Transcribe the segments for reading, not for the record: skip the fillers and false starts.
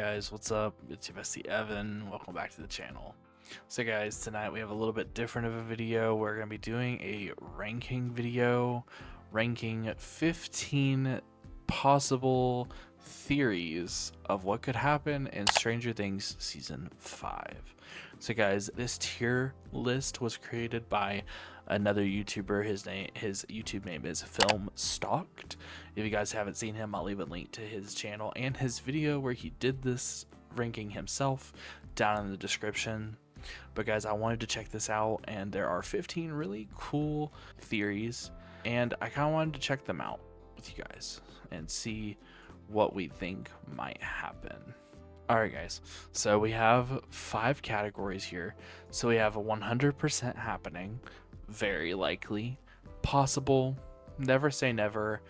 guys, what's up? It's your bestie Evan. Welcome back to the channel. So guys, tonight we have a little bit different of a video. We're going to be doing a ranking video, ranking 15 possible theories of what could happen in Stranger Things Season 5. So guys, this tier list was created by another YouTuber. His YouTube name is FilmStocked. If you guys haven't seen him, I'll leave a link to his channel and his video where he did this ranking himself down in the description. But guys, I wanted to check this out, and there are 15 really cool theories, and I kind of wanted to check them out with you guys and see what we think might happen. Alright guys, so we have 5 categories here. So we have a 100% happening, very likely, possible, never say never,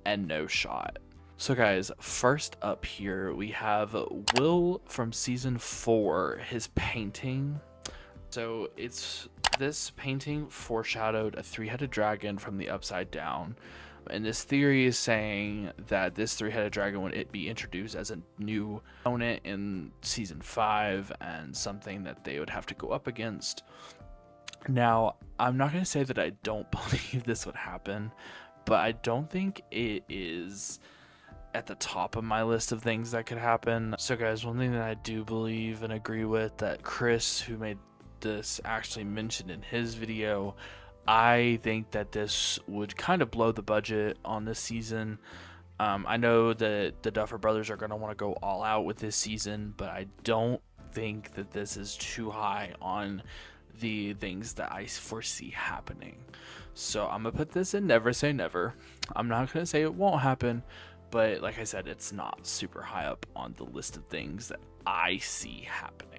and no shot. So guys, first up here we have Will from season 4, his painting. So this painting foreshadowed a 3-headed dragon from the Upside Down. And this theory is saying that this 3-headed dragon would be introduced as a new opponent in season 5 and something that they would have to go up against. Now, I'm not going to say that I don't believe this would happen, but I don't think it is at the top of my list of things that could happen. So guys, one thing that I do believe and agree with that Chris, who made this, actually mentioned in his video, I think that this would kind of blow the budget on this season. I know that the Duffer brothers are going to want to go all out with this season, but I don't think that this is too high on the things that I foresee happening. So I'm going to put this in never say never. I'm not going to say it won't happen, but like I said, it's not super high up on the list of things that I see happening.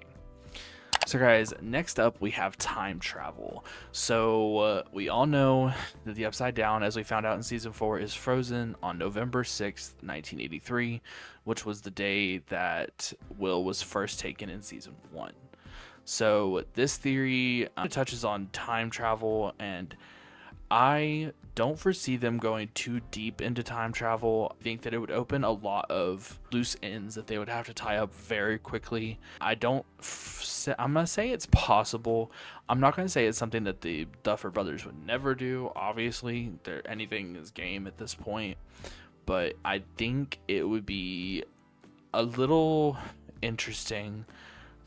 So guys, next up we have time travel. So we all know that the Upside Down, as we found out in season 4, is frozen on November 6th, 1983, which was the day that Will was first taken in season 1. So this theory touches on time travel, and I don't foresee them going too deep into time travel. I think that it would open a lot of loose ends that they would have to tie up very quickly. I'm going to say it's possible. I'm not going to say it's something that the Duffer brothers would never do. Obviously, anything is game at this point. But I think it would be a little interesting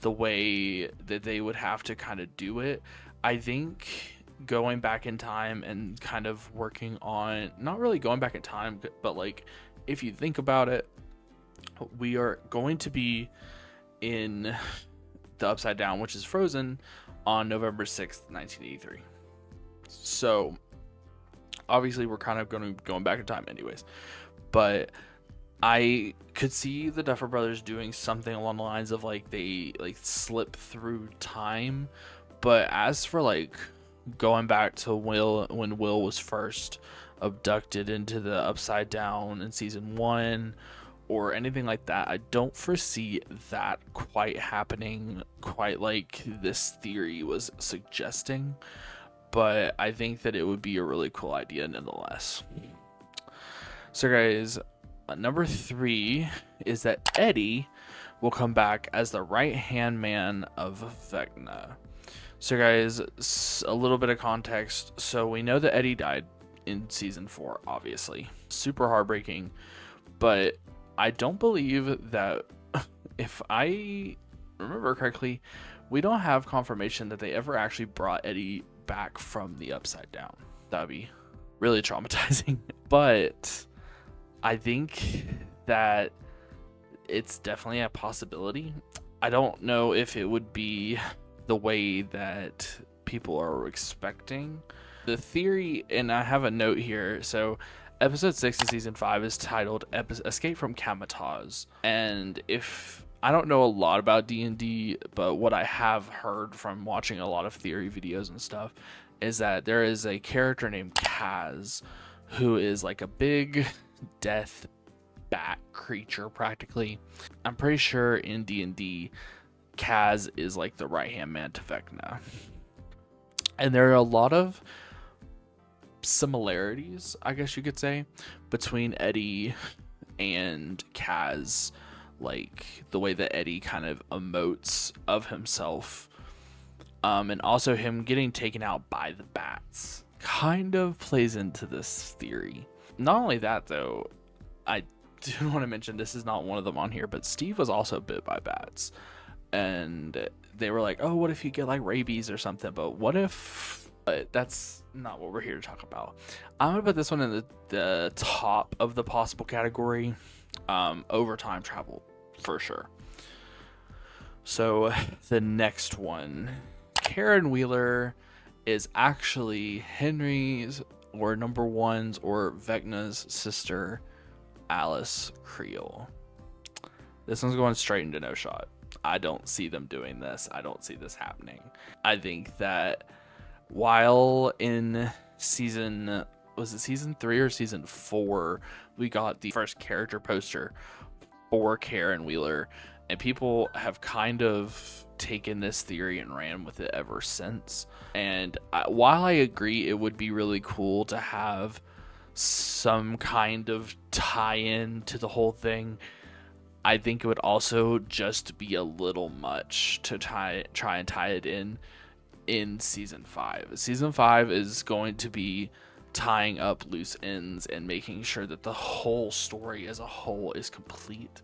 the way that they would have to kind of do it. I think going back in time and kind of working on, not really going back in time, but like if you think about it, we are going to be in the Upside Down, which is frozen on November 6th, 1983. So obviously we're kind of going back in time anyways, but I could see the Duffer brothers doing something along the lines of like they like slip through time. But as for like going back to when Will was first abducted into the Upside Down in season 1 or anything like that, I don't foresee that quite happening quite like this theory was suggesting, but I think that it would be a really cool idea nonetheless. So guys, number 3 is that Eddie will come back as the right-hand man of Vecna. So guys, a little bit of context. So we know that Eddie died in season 4, obviously. Super heartbreaking. But I don't believe that, if I remember correctly, we don't have confirmation that they ever actually brought Eddie back from the Upside Down. That would be really traumatizing. But I think that it's definitely a possibility. I don't know if it would be the way that people are expecting. The theory, and I have a note here, so episode 6 of season 5 is titled Escape from Camataz. And if I don't know a lot about D&D, but what I have heard from watching a lot of theory videos and stuff is that there is a character named Kaz who is like a big death bat creature practically. I'm pretty sure in D&D Kaz is like the right-hand man to Vecna. And there are a lot of similarities, I guess you could say, between Eddie and Kaz. like the way that Eddie kind of emotes of himself, and also him getting taken out by the bats kind of plays into this theory. Not only that though, I do want to mention, this is not one of them on here, but Steve was also bit by bats, and they were like, oh, what if you get like rabies or something? But what if, that's not what we're here to talk about. I'm gonna put this one in the top of the possible category, overtime travel for sure. So the next one, Karen Wheeler is actually Henry's or number one's or Vecna's sister, Alice Creel. This one's going straight into no shot. I don't see them doing this. I don't see this happening. I think that while in season, was it season 3 or season 4, we got the first character poster for Karen Wheeler, and people have kind of taken this theory and ran with it ever since. And while I agree it would be really cool to have some kind of tie-in to the whole thing, I think it would also just be a little much to try and tie it in season 5. Season 5 is going to be tying up loose ends and making sure that the whole story as a whole is complete.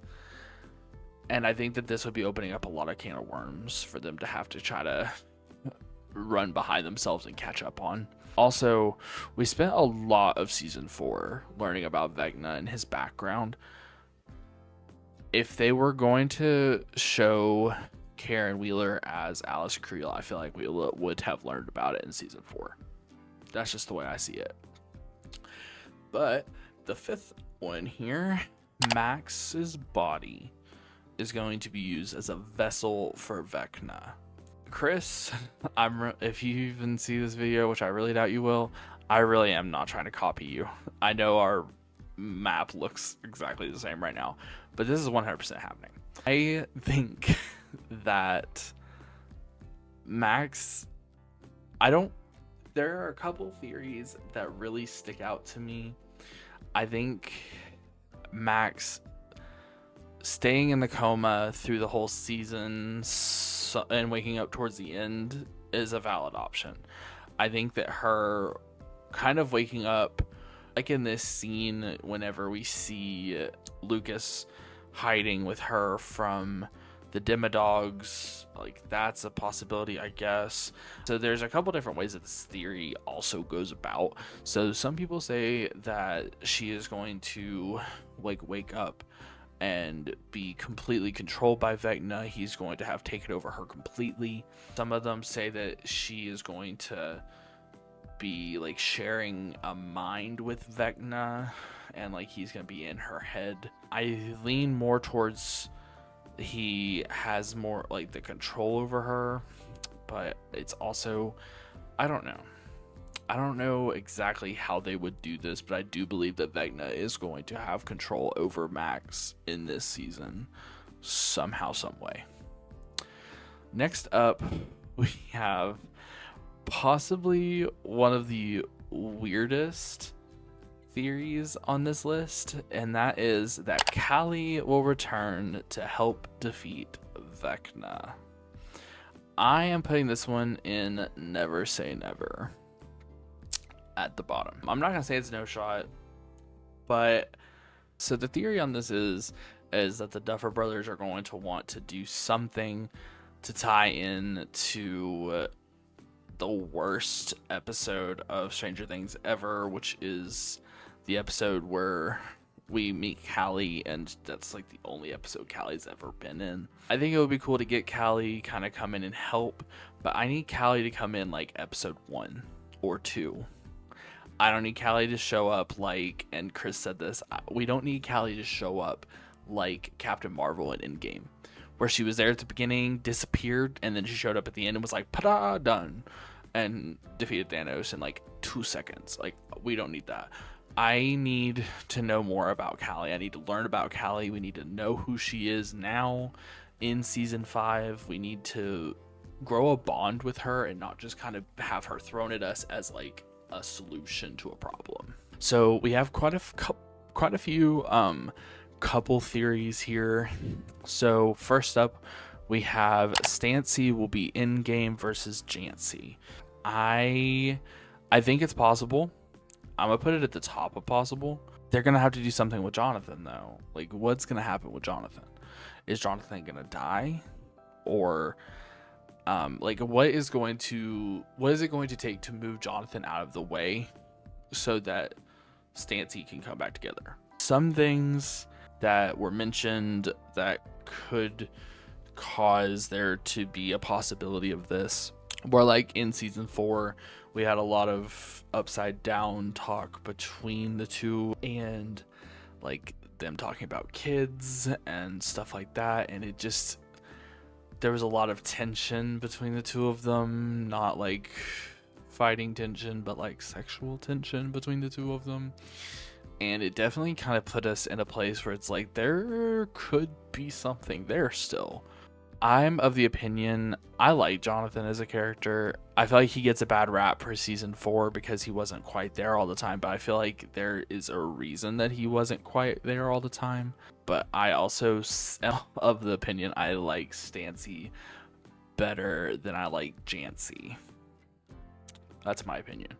And I think that this would be opening up a lot of can of worms for them to have to try to run behind themselves and catch up on. Also, we spent a lot of season 4 learning about Vecna and his background. If they were going to show Karen Wheeler as Alice Creel, I feel like we would have learned about it in season 4. That's just the way I see it. But the 5th one here, Max's body is going to be used as a vessel for Vecna. Chris, if you even see this video, which I really doubt you will, I really am not trying to copy you. I know our map looks exactly the same right now, but this is 100% happening. I think that Max, there are a couple theories that really stick out to me. I think Max staying in the coma through the whole season and waking up towards the end is a valid option. I think that her kind of waking up, like in this scene whenever we see Lucas hiding with her from the Demodogs, like that's a possibility, I guess. So there's a couple different ways that this theory also goes about. So some people say that she is going to like wake up and be completely controlled by Vecna. He's going to have taken over her completely. Some of them say that she is going to be like sharing a mind with Vecna and like he's going to be in her head. I lean more towards he has more like the control over her, but it's also, I don't know exactly how they would do this, but I do believe that Vecna is going to have control over Max in this season somehow, some way. Next up, we have possibly one of the weirdest theories on this list, and that is that Callie will return to help defeat Vecna. I am putting this one in never say never at the bottom. I'm not gonna say it's no shot, but so the theory on this is that the Duffer Brothers are going to want to do something to tie in to the worst episode of Stranger Things ever, which is the episode where we meet Callie, and that's like the only episode Callie's ever been in. I think it would be cool to get Callie kind of come in and help, but I need Callie to come in like episode 1 or 2. I don't need Callie to show up like, and Chris said this, we don't need Callie to show up like Captain Marvel in Endgame, where she was there at the beginning, disappeared, and then she showed up at the end and was like, "Pada, done," and defeated Thanos in like 2 seconds. Like, we don't need that. I need to know more about Callie. I need to learn about Callie. We need to know who she is now in season 5. We need to grow a bond with her and not just kind of have her thrown at us as like a solution to a problem. So we have quite a few couple theories here. So first up, we have Stancy will be in game versus Jancy. I think it's possible. I'm gonna put it at the top of possible. They're gonna have to do something with Jonathan though. Like, what's gonna happen with Jonathan? Is Jonathan gonna die, or like what is it going to take to move Jonathan out of the way so that Stancy can come back together? Some things that were mentioned that could cause there to be a possibility of this were like in season 4 we had a lot of upside down talk between the two, and like them talking about kids and stuff like that, and it just, there was a lot of tension between the two of them, not like fighting tension but like sexual tension between the two of them, and it definitely kind of put us in a place where it's like there could be something there still. I'm of the opinion, I like Jonathan as a character. I feel like he gets a bad rap for season 4 because he wasn't quite there all the time, but I feel like there is a reason that he wasn't quite there all the time. But I also am of the opinion I like Stancy better than I like Jancy. That's my opinion.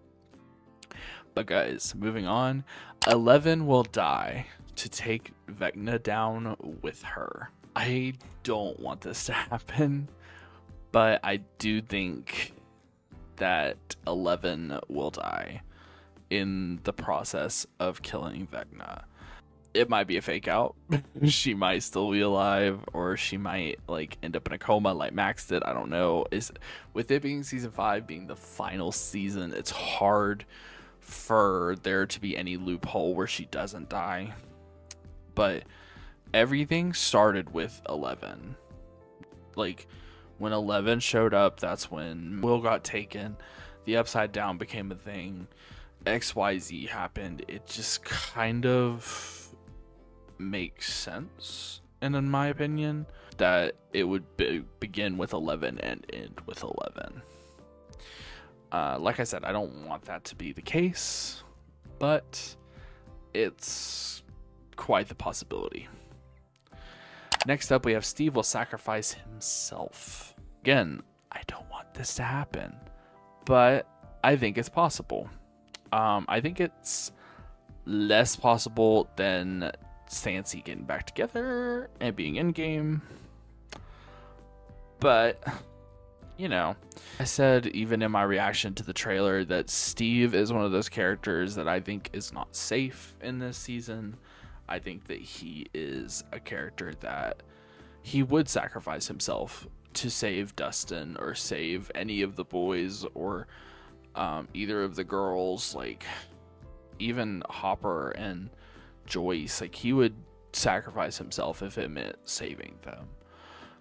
But guys, moving on, 11 will die to take Vecna down with her. I don't want this to happen, but I do think that 11 will die in the process of killing Vecna. It might be a fake out. She might still be alive, or she might like end up in a coma like Max did. I don't know. With it being season 5 being the final season, it's hard for there to be any loophole where she doesn't die. But everything started with 11. Like, when 11 showed up, that's when Will got taken, the upside down became a thing, XYZ happened. It just kind of makes sense, and in my opinion, that it would begin with 11 and end with 11. Like I said, I don't want that to be the case, but it's quite the possibility. Next up, we have Steve will sacrifice himself. Again, I don't want this to happen, but I think it's possible. I think it's less possible than Stancy getting back together and being in game. But, you know, I said even in my reaction to the trailer that Steve is one of those characters that I think is not safe in this season. I think that he is a character that he would sacrifice himself to save Dustin or save any of the boys, or either of the girls, like even Hopper and Joyce. Like, he would sacrifice himself if it meant saving them.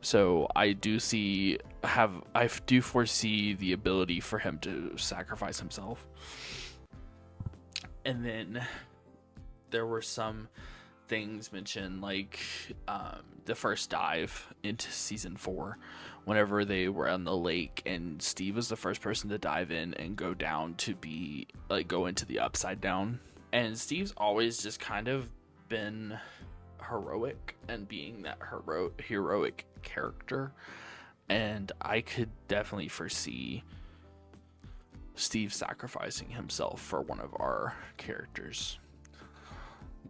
So I do foresee the ability for him to sacrifice himself. And then there were some things mentioned, like the first dive into season 4, whenever they were on the lake and Steve was the first person to dive in and go down to be like go into the upside down. And Steve's always just kind of been heroic and being that heroic character, and I could definitely foresee Steve sacrificing himself for one of our characters.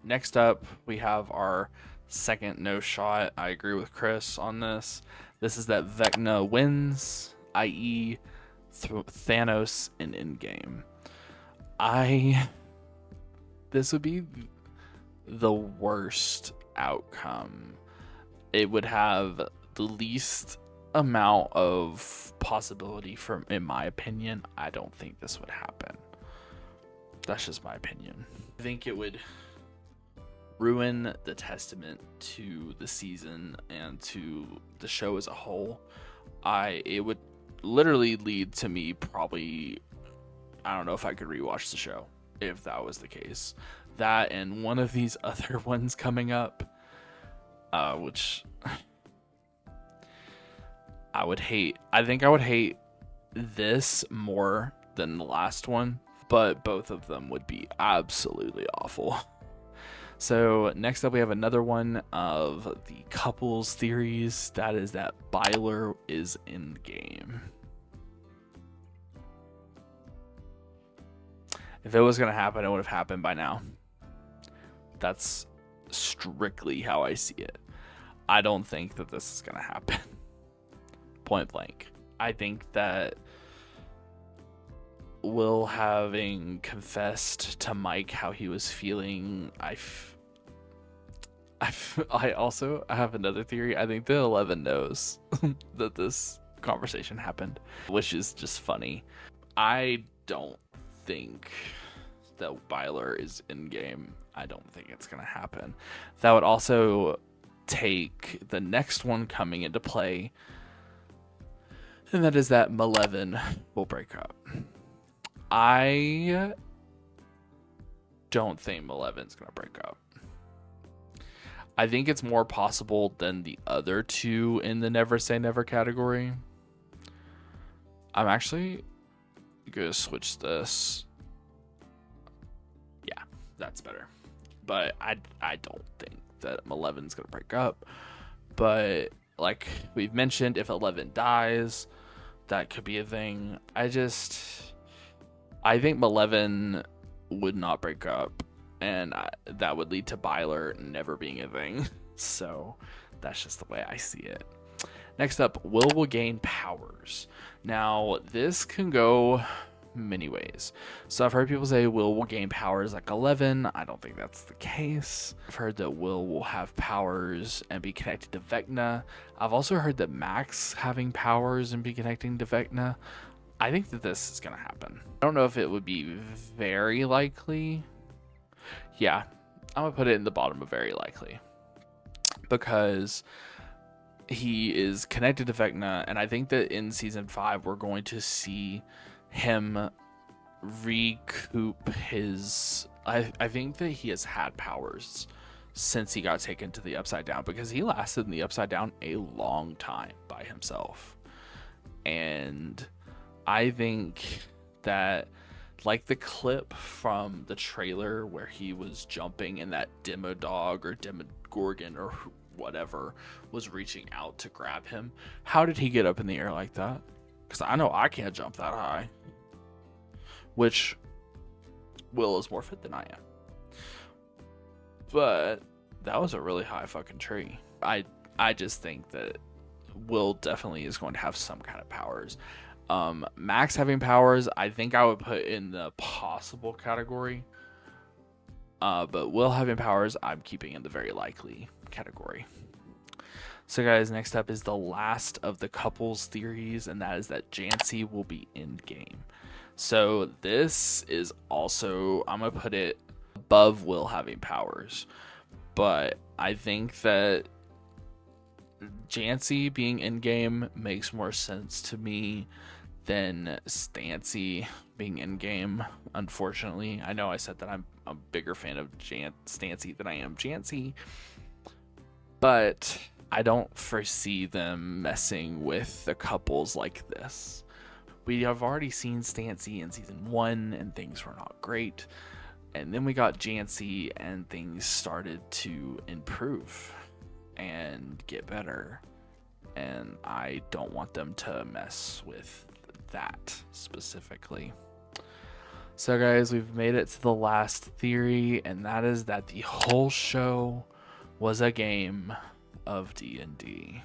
Next up, we have our second no shot. I agree with Chris on this. This is that Vecna wins, i.e. Thanos in Endgame. This would be the worst outcome. It would have the least amount of possibility in my opinion. I don't think this would happen. That's just my opinion. I think it would ruin the testament to the season and to the show as a whole. It would literally lead to me probably, I don't know if I could rewatch the show if that was the case. That and one of these other ones coming up, which I would hate. I think I would hate this more than the last one, but both of them would be absolutely awful. So next up, we have another one of the couples theories. That is that Byler is in game. If it was going to happen, it would have happened by now. That's strictly how I see it. I don't think that this is going to happen. Point blank. I think that Will, having confessed to Mike how he was feeling, I also have another theory. I think that 11 knows that this conversation happened, which is just funny. I don't think that Byler is in game. I don't think it's going to happen. That would also take the next one coming into play, and that is that Maleven will break up. I don't think Maleven's going to break up. I think it's more possible than the other two in the Never Say Never category. I'm actually going to switch this. Yeah, that's better. But I don't think that 11's going to break up. But like we've mentioned, if 11 dies, that could be a thing. I think 11 would not break up, and that would lead to Byler never being a thing. So that's just the way I see it. Next up, Will gain powers. Now, this can go many ways. So I've heard people say Will gain powers like 11. I don't think that's the case. I've heard that Will have powers and be connected to Vecna. I've also heard that Max having powers and be connecting to Vecna. I think that this is going to happen. I don't know if it would be very likely. Yeah, I'm going to put it in the bottom of very likely, because he is connected to Vecna, and I think that in season 5 we're going to see him recoup his... I think that he has had powers since he got taken to the Upside Down, because he lasted in the Upside Down a long time by himself. And I think that, like the clip from the trailer where he was jumping and that Demodog or Demogorgon or whatever was reaching out to grab him, how did he get up in the air like that? Because I know I can't jump that high. Which Will is more fit than I am. But that was a really high fucking tree. I just think that Will definitely is going to have some kind of powers. Max having powers, I think I would put in the possible category. But Will having powers, I'm keeping in the very likely category. So guys, next up is the last of the couples theories, and that is that Jancy will be in game. So this is also, I'm going to put it above Will having powers. But I think that Jancy being in game makes more sense to me than Stancy being in game, unfortunately. I know I said that I'm a bigger fan of Stancy than I am Jancy, but I don't foresee them messing with the couples like this. We have already seen Stancy in season 1 and things were not great, and then we got Jancy and things started to improve and get better, and I don't want them to mess with that specifically. So guys, we've made it to the last theory, and that is that the whole show was a game of D&D.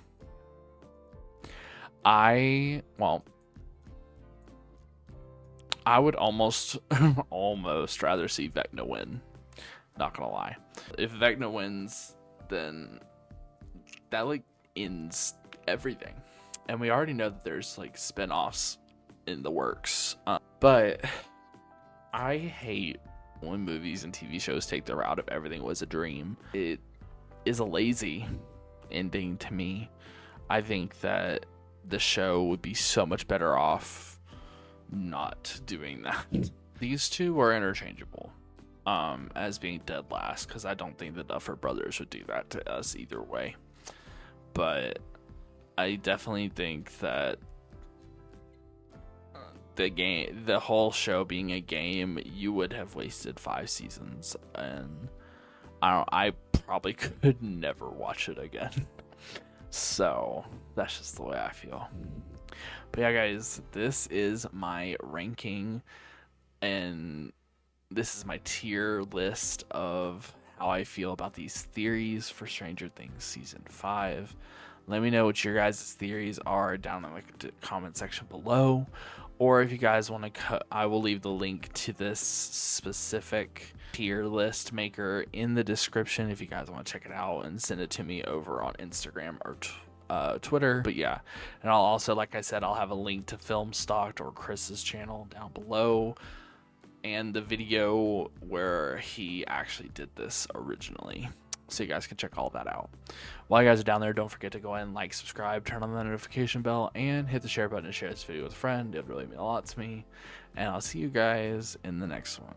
I would almost rather see Vecna win. Not gonna lie. If Vecna wins, then that like ends everything. And we already know that there's like spin-offs in the works. But I hate when movies and TV shows take the route of everything was a dream. It is a lazy ending to me. I think that the show would be so much better off not doing that. These two are interchangeable as being dead last, because I don't think the Duffer brothers would do that to us either way. But I definitely think that the whole show being a game, you would have wasted 5 seasons, and I probably could never watch it again. So that's just the way I feel. But yeah, guys, this is my ranking, and this is my tier list of how I feel about these theories for Stranger Things Season 5. Let me know what your guys' theories are down in the comment section below. Or if you guys want to I will leave the link to this specific tier list maker in the description if you guys want to check it out, and send it to me over on Instagram or Twitter. But yeah, and I'll also, like I said, I'll have a link to FilmStocked or Chris's channel down below, and the video where he actually did this originally, so you guys can check all that out. While you guys are down there, don't forget to go ahead and like, subscribe, turn on the notification bell, and hit the share button to share this video with a friend. It would really mean a lot to me, and I'll see you guys in the next one.